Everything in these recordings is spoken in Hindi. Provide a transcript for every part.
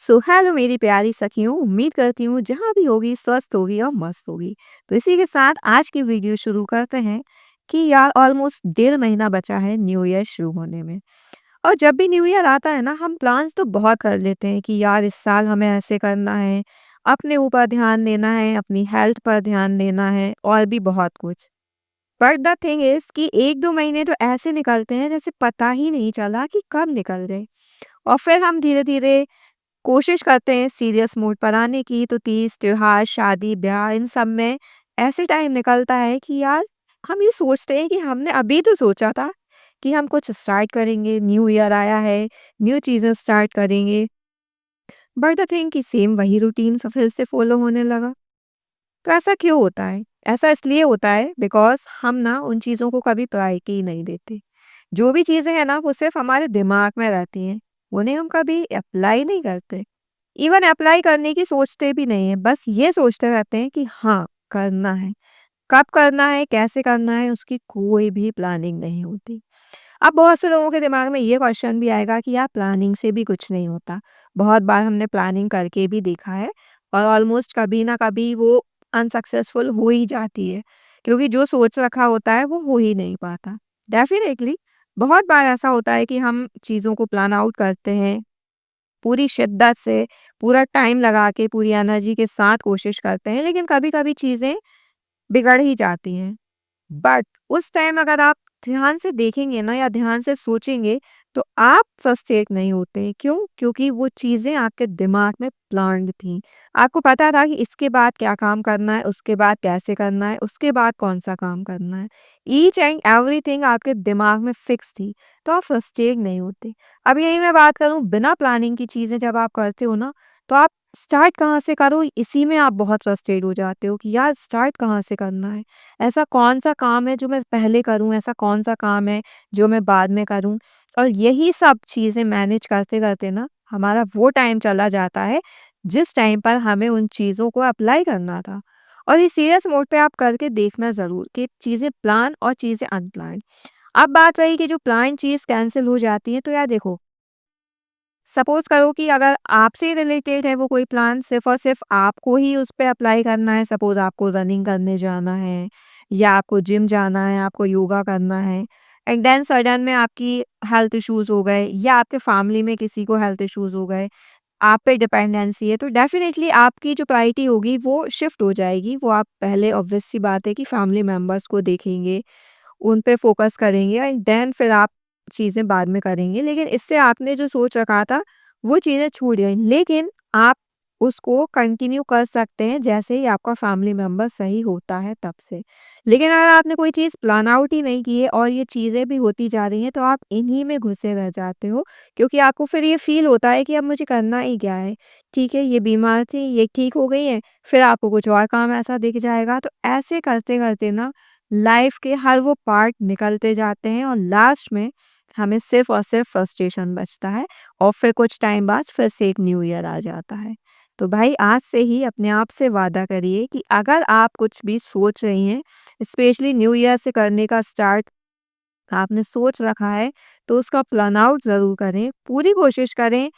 सो हेलो मेरी प्यारी सखियों, उम्मीद करती हूँ जहाँ भी होगी स्वस्थ होगी और मस्त होगी। तो इसी के साथ आज की वीडियो शुरू करते हैं कि यार ऑलमोस्ट 1.5 महीना बचा है न्यू ईयर शुरू होने में। और जब भी न्यू ईयर आता है ना, हम प्लान्स तो बहुत कर लेते हैं कि यार इस साल हमें ऐसे करना है, अपने ऊपर ध्यान देना है, अपनी हेल्थ पर ध्यान देना है और भी बहुत कुछ। बट द थिंग इज कि 1-2 महीने तो ऐसे निकलते हैं जैसे पता ही नहीं चला कि कब निकल गए। और फिर हम धीरे धीरे कोशिश करते हैं सीरियस मूड पर आने की, तो तीज, त्योहार, शादी, ब्याह इन सब में ऐसे टाइम निकलता है कि यार हम ये सोचते हैं कि हमने अभी तो सोचा था कि हम कुछ स्टार्ट करेंगे, न्यू ईयर आया है, न्यू चीज़ें स्टार्ट करेंगे। बट द थिंग कि सेम वही रूटीन फिर से फॉलो होने लगा। तो ऐसा क्यों होता है? ऐसा इसलिए होता है बिकॉज़ हम ना उन चीज़ों को कभी प्रायोरिटी ही नहीं देते। जो भी चीज़ें हैं ना वो सिर्फ़ हमारे दिमाग में रहती हैं, उन्हें हम कभी अप्लाई नहीं करते। इवन अप्लाई करने की सोचते भी नहीं हैं, बस ये सोचते रहते हैं कि हाँ, करना है। कब करना है, कैसे करना है, उसकी कोई भी प्लानिंग नहीं होती। अब बहुत से लोगों के दिमाग में ये क्वेश्चन भी आएगा कि यार प्लानिंग से भी कुछ नहीं होता। बहुत बार हमने प्लानिंग करके भी देखा है और ऑलमोस्ट कभी ना कभी वो अनसक्सेसफुल हो ही जाती है, क्योंकि जो सोच रखा होता है वो हो ही नहीं पाता। डेफ़िनेटली बहुत बार ऐसा होता है कि हम चीज़ों को प्लान आउट करते हैं, पूरी शिद्दत से, पूरा टाइम लगा के, पूरी एनर्जी के साथ कोशिश करते हैं, लेकिन कभी-कभी चीज़ें बिगड़ ही जाती हैं। बट उस टाइम अगर आप ध्यान से देखेंगे ना या ध्यान से सोचेंगे, तो आप फ्रस्ट्रेट नहीं होते। क्यों? क्योंकि वो चीज़ें आपके दिमाग में प्लान्ड थी। आपको पता था कि इसके बाद क्या काम करना है, उसके बाद कैसे करना है, उसके बाद कौन-सा काम करना है। ईच एंड एवरीथिंग आपके दिमाग में फिक्स थी, तो आप फ्रस्ट्रेट नहीं होते। अब यही मैं बात करूँ, बिना प्लानिंग की चीज़ें जब आप करते हो ना, तो आप स्टार्ट कहाँ से करो, इसी में आप बहुत फ्रस्ट्रेट हो जाते हो कि यार स्टार्ट कहाँ से करना है? ऐसा कौन-सा काम है जो मैं पहले करूँ, ऐसा कौन-सा काम है जो मैं बाद में करूँ? और यही सब चीज़ें मैनेज करते-करते ना हमारा वो टाइम चला जाता है, जिस टाइम पर हमें उन चीज़ों को अप्लाई करना था। और ये सीरियस मोड पे आप करके देखना ज़रूर कि चीज़ें प्लान और चीज़ें अनप्लान्ड। अब बात रही कि जो प्लान चीज़ कैंसल हो जाती है, तो यार देखो, सपोज़ करो कि अगर आपसे रिलेटेड है वो कोई प्लान, सिर्फ़ और सिर्फ़ आपको ही उस पे अप्लाई करना है। सपोज़ आपको रनिंग करने जाना है या आपको जिम जाना है, आपको योगा करना है एंड देन सडन में आपकी हेल्थ इश्यूज़ हो गए या आपके फैमिली में किसी को हेल्थ इश्यूज़ हो गए, आप पे डिपेंडेंसी है, तो डेफ़िनेटली आपकी जो प्रायोरिटी होगी वो शिफ्ट हो जाएगी। वो आप पहले ऑब्वियस सी बात है कि फैमिली मेंबर्स को देखेंगे, उन पे फ़ोकस करेंगे एंड देन फिर आप चीज़ें बाद में करेंगे। लेकिन इससे आपने जो सोच रखा था, वो चीज़ें छूट गई। लेकिन आप उसको कंटिन्यू कर सकते हैं जैसे ही आपका फैमिली मेंबर सही होता है तब से। लेकिन अगर आपने कोई चीज़ प्लान आउट ही नहीं की है और ये चीज़ें भी होती जा रही हैं, तो आप इन्हीं में घुसे रह जाते हो, क्योंकि आपको फिर ये फ़ील होता है कि अब मुझे करना ही क्या है? ठीक है, ये बीमार थी, ये ठीक हो गई हैं, फिर आपको कुछ और काम ऐसा दिख जाएगा। तो ऐसे करते-करते ना लाइफ के हर वो पार्ट निकलते जाते हैं और लास्ट में हमें सिर्फ और सिर्फ फ्रस्ट्रेशन बचता है और फिर कुछ टाइम बाद फिर से एक न्यू ईयर आ जाता है। तो भाई आज से ही अपने आप से वादा करिए कि अगर आप कुछ भी सोच रही हैं, स्पेशली न्यू ईयर से करने का स्टार्ट आपने सोच रखा है, तो उसका प्लान आउट ज़रूर करें। पूरी कोशिश करें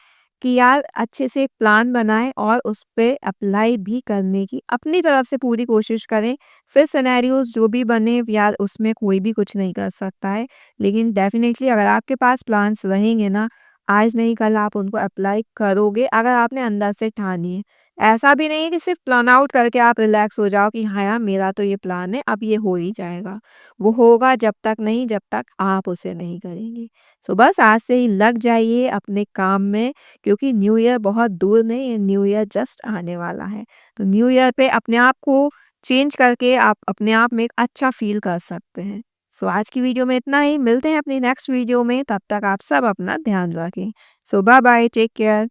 कि यार अच्छे से एक प्लान बनाएँ और उस पे अप्लाई भी करने की अपनी तरफ से पूरी कोशिश करें। फिर सिनेरियोज़ जो भी बने यार उसमें कोई भी कुछ नहीं कर सकता है। लेकिन डेफ़िनेटली अगर आपके पास प्लान्स रहेंगे ना, आज नहीं कल आप उनको अप्लाई करोगे अगर आपने अंदर से ठान लिए। ऐसा भी नहीं है कि सिर्फ़ प्लान आउट करके आप रिलैक्स हो जाओ कि हाँ यार मेरा तो ये प्लान है, अब ये हो ही जाएगा। वो होगा जब तक नहीं जब तक आप उसे नहीं करेंगे। सो बस आज से ही लग जाइए अपने काम में, क्योंकि न्यू ईयर बहुत दूर नहीं है, न्यू ईयर जस्ट आने वाला है। तो न्यू ईयर पे अपने आप को चेंज करके आप अपने आप में एक अच्छा फ़ील कर सकते हैं। सो आज की वीडियो में इतना ही, मिलते हैं अपनी नेक्स्ट वीडियो में, तब तक आप सब अपना ध्यान रखें। सो बाय बाय, टेक केयर।